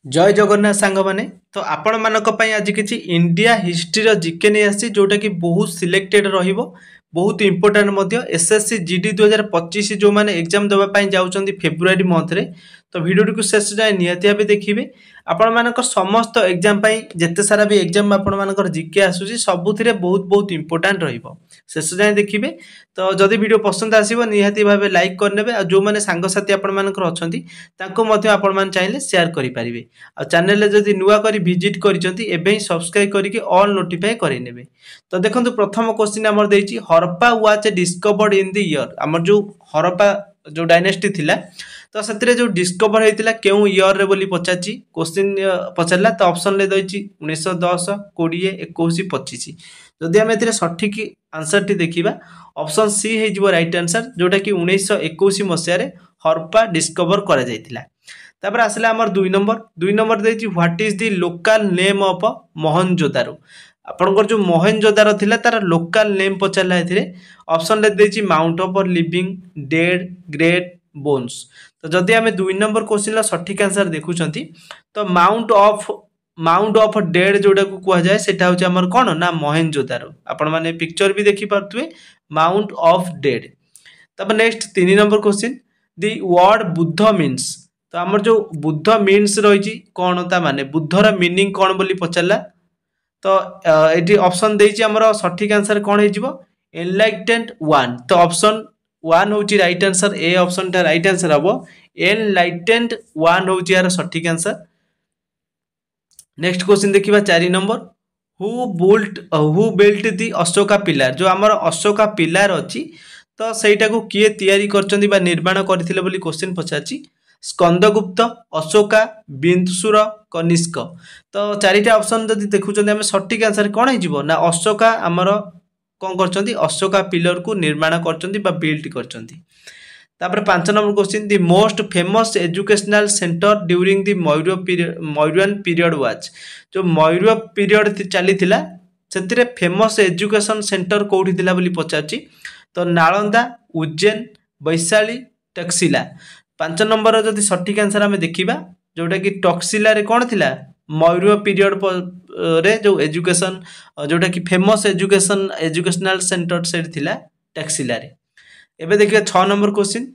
जय जगन्नाथ सांग माने तो आपण मानक पई आज किछि इंडिया हिस्ट्री रो जीके नै आसी जोटा कि बहुत सिलेक्टेड रहिबो बहुत इंपोर्टेंट मध्य एसएससी जीडी 2025 जो माने एग्जाम देबा पई जाउचंदी फेब्रुआरी मंथ रे तो वीडियो को शेष जाय नियति भाबे देखिबे आपण मानक समस्त एग्जाम पई जत्ते सारा भी एग्जाम आपण मानकर जीके आसुची सबुथिरे बहुत बहुत इंपोर्टेंट रहिबो शेष जाय देखिबे तो जदि वीडियो पसंद आसीबो नियति भाबे लाइक करनेबे आ जो माने सांग साथी आपण मानकर अछंती ताको मध्य आपण मान चाहिले शेयर करि परिबे आ चैनल रे जदि नुवा करी विजिट करिसंती एबे ही सब्सक्राइब करिके ऑल नोटिफाई करि नेबे। तो देखंतु प्रथम क्वेश्चन हमर देछि Harappa was discovered in the year हमर जो हरप्पा जो डायनेस्टी थिला तो सतरे जो डिस्कवर हेतिला केउ ईयर रे बोली पचाची क्वेश्चन पचरला तो ऑप्शन ले दैछि 1910 20 21 25 जदि हम एथिरे सठिक आंसर टी देखिबा ऑप्शन सी हे जिवो राइट आंसर जोटा कि 1921 मसिया रे हरप्पा डिस्कवर करा जायतिला। तापर आसला हमर दुई नंबर देछि what is the local name of Mohenjodaro आपनकर जो मोहनजोदारो थिला तार लोकल नेम पचरला एथिरे ऑप्शन ले देछि mound of living dead great bones. तो जदि आमे दुई नंबर क्वेश्चन ला सठिक आंसर देखुचंती तो माउंट ऑफ डेड जोटा को कुआ जाय सेटा होचे हमर कोन ना मोहनजोदारो आपण माने पिक्चर भी देखि पारतुए माउंट ऑफ डेड। तब next 3 number question the word Buddha means तो हमर जो बुद्ध मीन्स रही कौन ता माने बुद्धर मीनिंग कौन बोली पचारला तो एटी ऑप्शन देछि हमर सठिक आंसर कौन हे जिवो एनलाइटेंड वन तो ऑप्शन वन होची राइट आंसर ए ऑप्शन टा राइट आंसर हबो एनलाइटेंड वन होची यार सठिक आंसर। नेक्स्ट क्वेश्चन देखिबा 4 number who built the Ashoka pillar जो हमर अशोका पिलर अछि तो सेटा को किए तयारी करचंदी बा निर्माण करथिले बोली क्वेश्चन पचाची स्कंदगुप्त अशोका बिंदुसुर कनिष्क तो चारिटा ऑप्शन जदि देखुचंदी हम सठिक आंसर कोन हे जिवो ना अशोका हमर कोन करचंदी अशोका पिलर को निर्माण करचंदी बा बिल्ट करचंदी। तापर 5 number question the most famous educational centre during the Mauryan period was जो मौर्य पीरियड चली थिला सेतिरे फेमस एजुकेशन सेंटर कोठी थिला बोली पचाची तो नालंदा उज्जैन वैशाली टक्सिला 5 नंबर जदि सठिक आंसर हमें देखिबा जोटा कि टक्सिला रे कोन थिला मौर्य पीरियड रे जो एजुकेशन जोटा कि फेमस एजुकेशनल सेंटर सेट थिला टक्सिला रे। एबे देखिए 6 number question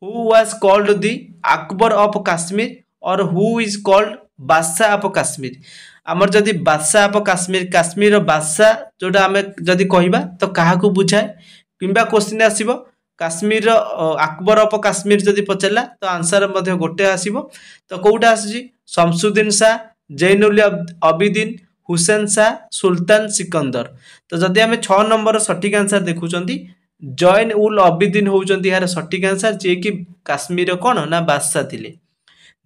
who was called the Akbar of Kashmir और हु इज कॉल्ड बादशाह ऑफ कश्मीर हमर जदि बादशाह ऑफ कश्मीर कश्मीर बादशाह जोटा हमें जदि कहिबा तो काहा को बुझाए किंबा क्वेश्चन आसीबो कश्मीर अकबर ऑफ कश्मीर जदि पचरला तो आंसर मध्ये गोटे आसीबो तो कोउटा आसी शमसुद्दीन शाह जैनुल अबिदीन हुसैन शाह सुल्तान सिकंदर तो जदि हमें 6 नंबर सठिक आंसर देखुचंदी जैन उल अबिदीन होउचंदी यार सठिक आंसर जे कि कश्मीर कोन ना बादशाह थिले।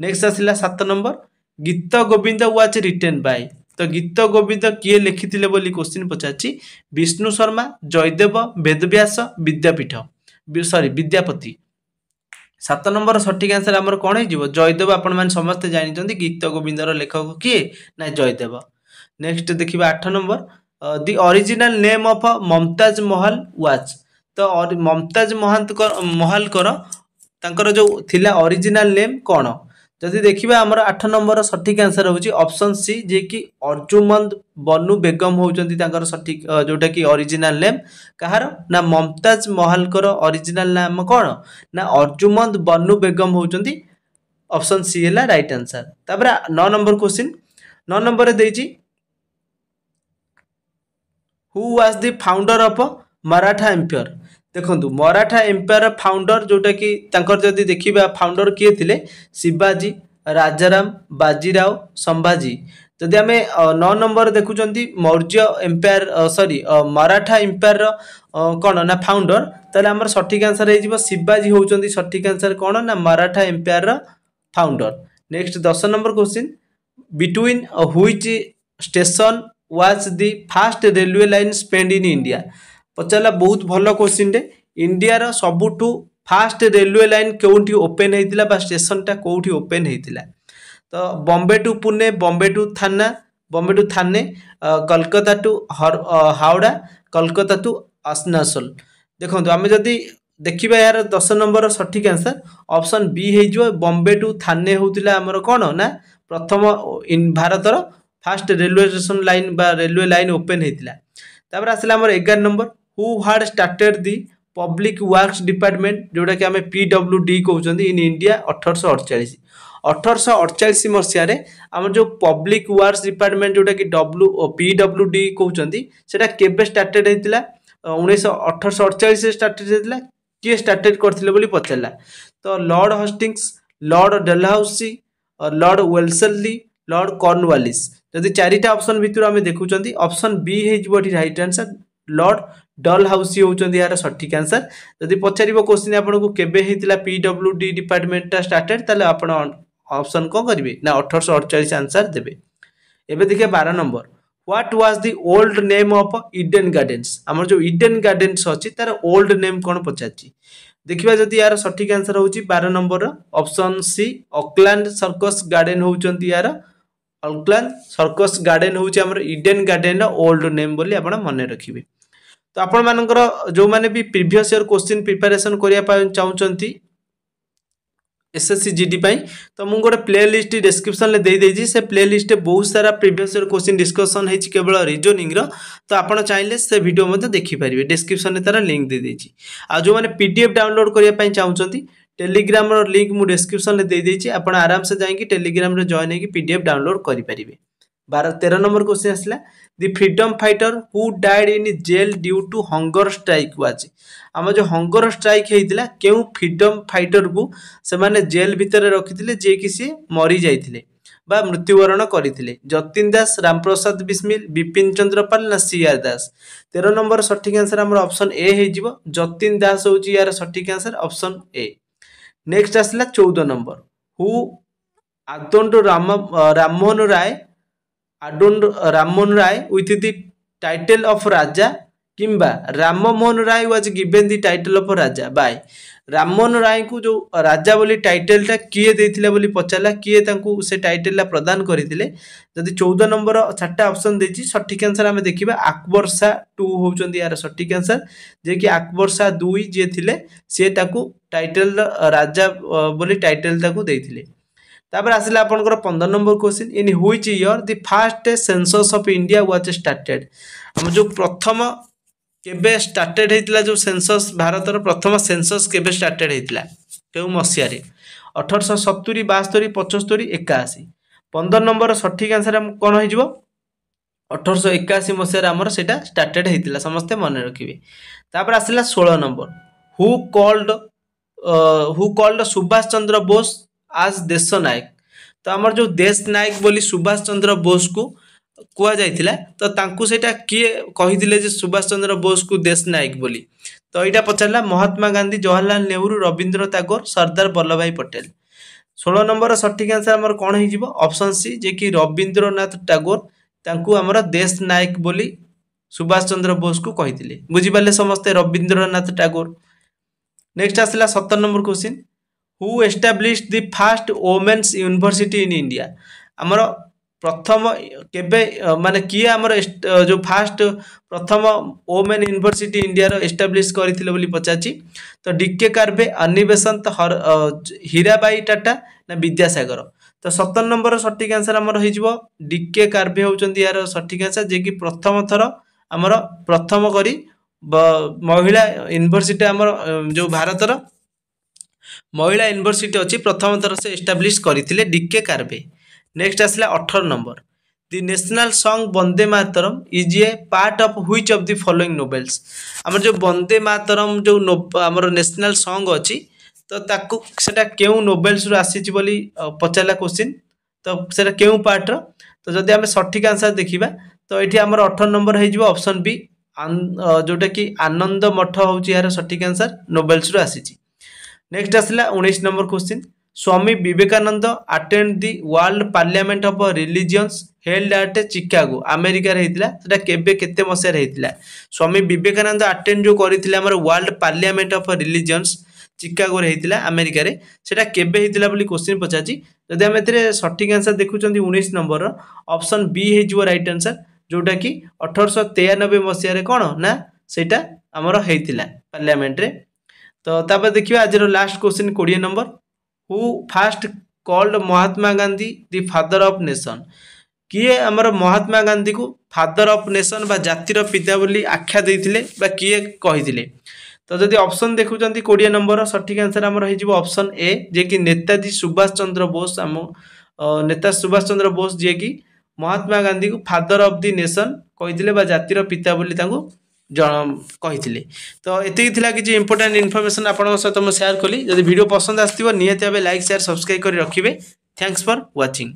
नेक्स्ट आसिला 7 नंबर गीत गोविंद वाज रिटन बाय तो गीत गोविंद किए लिखिथिले बोली क्वेश्चन पचाची विष्णु शर्मा जयदेव वेदव्यास विद्यापति 7 नंबर सठिक आंसर हमर कोन हे जिवो जयदेव आपण मान समस्त जानिचंदी गीत गोविंदर लेखक किए ना जयदेव। नेक्स्ट देखिबा 8 number the original name of Mumtaz Mahal was तो मुमताज महल कर तांकर जो थिला ओरिजिनल नेम कोन जदि देखिबा हमर 8 नंबर सठिक आंसर होची ऑप्शन सी जे कि अर्जुमंद बनु बेगम होउचंदी तांकर सठिक जोटा कि ओरिजिनल नेम कहार ना मुमताज महल कर ओरिजिनल नाम कोन ना अर्जुमंद बनु बेगम होउचंदी ऑप्शन सी हैला राइट आंसर। तापर 9 नंबर क्वेश्चन 9 नंबर देछि who was the founder of Maratha empire देखंतु मराठा एम्पायर फाउंडर जोटा कि तांकर जदि देखिबा फाउंडर किए थिले शिवाजी राजाराम बाजीराव संभाजी जदि हमें 9 नंबर देखुचंती Maurya empire sorry Maratha empire कोन ना फाउंडर तले हमर सठिक आंसर हे जिवो शिवाजी होउचंती सठिक आंसर कोन ना Maratha empire founder. Next 10 number question between which station was the first railway line spend in India पचाला बहुत भलो क्वेश्चन रे इंडिया रो सबुठु फास्ट रेलवे लाइन कोठी ओपन हेतिला बा स्टेशन टा कोठी ओपन हेतिला तो Bombay to Pune Bombay to Thane Kolkata to Howrah Kolkata to Asansol देखंतु आमे जदी देखिबा यार 10 नंबर सठिक आंसर ऑप्शन बी हे जो बॉम्बे टू थाने होतिला हमर कोन ना प्रथम इन भारतर फास्ट रेलवे स्टेशन लाइन बा रेलवे लाइन ओपन होता तापर आसला आमर 11 नंबर हु हाड started the public works department जोटा कि आम PWD कहते इन इंडिया 1848 मसीह आम जो पब्लिक वर्क्स डिपार्टमेंट जोटा कि PWD कहते सेटा केबे स्टार्टेड होता 1848 स्टार्टेड होता किए स्टार्टेड करथिले बोली पचारला तो Lord Hastings Lord Dalhousie Lord Wellesley Lord Cornwallis जदि चारिटा ऑप्शन भितर आम देखुं ऑप्शन बी हो राइट आंसर लॉर्ड डलहाउसी होउचंदी यार सठिक आंसर जदि पचारिबो क्वेश्चन आपनको केबे हेतिला PWD डिपार्टमेंट टा स्टार्टेड ताले आपण ऑप्शन को करिवे ना 1848 आंसर देबे। एबे देखिए 12 number what was the old name of Eden gardens आमर जो ईडन गार्डन्स अछि तार ओल्ड नेम कोन पचाची देखिबा जदि यार सठिक आंसर होउची 12 number option C Auckland circus garden होउचंती यार ऑकलैंड सर्कस गार्डन होउची हमर ईडन गार्डन ओल्ड नेम बोली आपण मने रखिबे। तो आपण मानकर जो माने भी प्रीवियस ईयर क्वेश्चन प्रिपरेशन करिया पाय चाहउचंती SSC GD पाई तो मु गोटे प्लेलिस्ट डिस्क्रिप्शन ले दे देजी से प्लेलिस्ट बहुत सारा प्रीवियस ईयर क्वेश्चन डिस्कशन हेची केवल रीजनिंग रो तो आपण चाहिले से वीडियो मध्ये देखि परिबे डिस्क्रिप्शन में तार लिंक दे देजी आ जो माने PDF डाउनलोड करिया पाई चाहउचंती टेलीग्राम रो लिंक मु डिस्क्रिप्शन ले दे देजी आपण आराम से जाई कि टेलीग्राम रे जॉइन हे कि PDF डाउनलोड करि परिबे। 13 नंबर क्वेश्चन आसला the freedom fighter who died in jail due to hunger strike was um जो हंगर स्ट्राइक होता क्यों फ्रीडम फाइटर को से माने जेल भितर रखिथिले जे कि सी मरी जाइथिले बा मृत्युवरण करथिले जतिन दास रामप्रसाद बिस्मिल बिपिन चंद्र पाल ना CR दास 13 नंबर सठिक आंसर हमर ऑप्शन ए हे जिवो जतिन दास होची यार सठिक आंसर ऑप्शन ए। नेक्स्ट आसला 14 number who adorned Rammohan Roy adorned Rammohan Roy with the title of Raja किंबा Rammohan Roy was given the title of Raja by Rammohan Roy को जो राजा बोली टाइटल टा किए देथिले बोली पचारला किए तांको से टाइटल ला प्रदान करिथिले जदि 14 नंबर चारटा ऑप्शन देछि सठिक आंसर हमें देखिबा अकबर शाह 2 होउचंदी यार सठिक आंसर जे कि अकबर शाह 2 जे थिले से ताको टाइटल राजा बोली टाइटल ताको देथिले। तापर आसला आपनकर 15 number question in which year the first census of India was started हम जो प्रथम केबे स्टार्टेड हेतिला जो सेंसस भारतर प्रथम सेंसस केबे स्टार्टेड हेतिला केउ मसिया रे 1870 72 75 81 15 नंबर सठिक आंसर हम कोन हो जिवो 1881 मसिया रे हमर सेटा स्टार्टेड हेतिला समस्त मन रखिबे। तापर आसला 16 number who called Subhash Chandra Bose आज देश नायक तो आमर जो देश नायक बोली सुभाष चंद्र बोस को कुआ जाइथिला तो तांकु सेटा किए कहिथिले जे सुभाष चंद्र बोस को देश नायक बोली तो एटा पचारला महात्मा गांधी जवाहरलाल नेहरू रविंद्र टैगोर सरदार वल्लभ भाई पटेल। 16 नंबर सठिक आंसर हमर कोन हे जिवो ऑप्शन सी जे कि रविंद्रनाथ टैगोर तांकु हमर देश नायक बोली सुभाष चंद्र बोस को कहिथिले बुझि पाले समस्त रविंद्रनाथ टैगोर। नेक्स्ट आसला 17 number question who established the first women's university in India आमर प्रथम केबे माने किए आमर जो फर्स्ट प्रथम वोमेन यूनिवर्सिटी इंडिया रो एस्टाब्लिश करथिले बोली पचाची तो DK कार्बे अन्निबेसंत हीराबाई टाटा ना विद्यासागर तो 17 नंबर सठिक आंसर आमर हो जिवो DK कार्बे होउचंदी यार सठिक आंसर जे कि प्रथम थर आमर प्रथम करी महिला यूनिवर्सिटी आमर जो भारतर महिला यूनिवर्सिटी अच्छी प्रथम थर से एस्टाब्लिश करथिले DK कार्बे। नेक्स्ट आसला 18 number the national song Vande Mataram is a part of which of the following novels हमर जो वंदे मातरम जो हमर नेशनल सॉन्ग अच्छी तो ताकू सेटा केउ नोवेल्स रो आसी बोली पचारला क्वेश्चन तो सेटा केउ पार्ट रो तो जदि हम सठिक आंसर देखिबा तो एठी हमर 18 नंबर हे जिवो ऑप्शन बी जोटा कि आनंद मठ होउची यार सठिक आंसर नोवेल्स रो आसी। नेक्स्ट आसला 19 number question Swami Vivekananda attend the world parliament of religions held at Chicago America रे हेतिला सेटा केबे केते मसिया रे हेतिला स्वामी विवेकानंद अटेंड जो करिथिले हमर world parliament of religions Chicago रे हेतिला अमेरिका रे सेटा केबे हेतिला बोली क्वेश्चन पचाची जदि हम एतरे सठिक आंसर देखुचंदी 19 नंबर रो ऑप्शन बी हे जिवो राइट आंसर जोटा कि 1893 मसिया रे कोन ना सेटा हमर हेतिला पार्लियामेंट रे। तो तापर देखिबा आज रो last question 20 number who first called Mahatma Gandhi the father of nation. किए आमर महात्मा गांधी को फादर ऑफ नेशन बा जातिर पिता बोली आख्या देइथिले बा किए कहिथिले। तो जदि ऑप्शन देखुचंती 20 नंबर सठिक आंसर हमर होई जिवो ऑप्शन ए जे कि नेताजी सुभाष चंद्र बोस आम नेता सुभाष चंद्र बोस जे कि महात्मा गांधी को फादर ऑफ द नेशन कहिथिले बा जातिर पिता बोली तांको कहिथिले। तो एतिक थिला कि इंपोर्टेंट इन्फॉर्मेशन आपन सहित मैं शेयर कली। जदि वीडियो पसंद आस्तिबो नियत भाबे लाइक शेयर सब्सक्राइब करि रखिबे। Thanks for watching.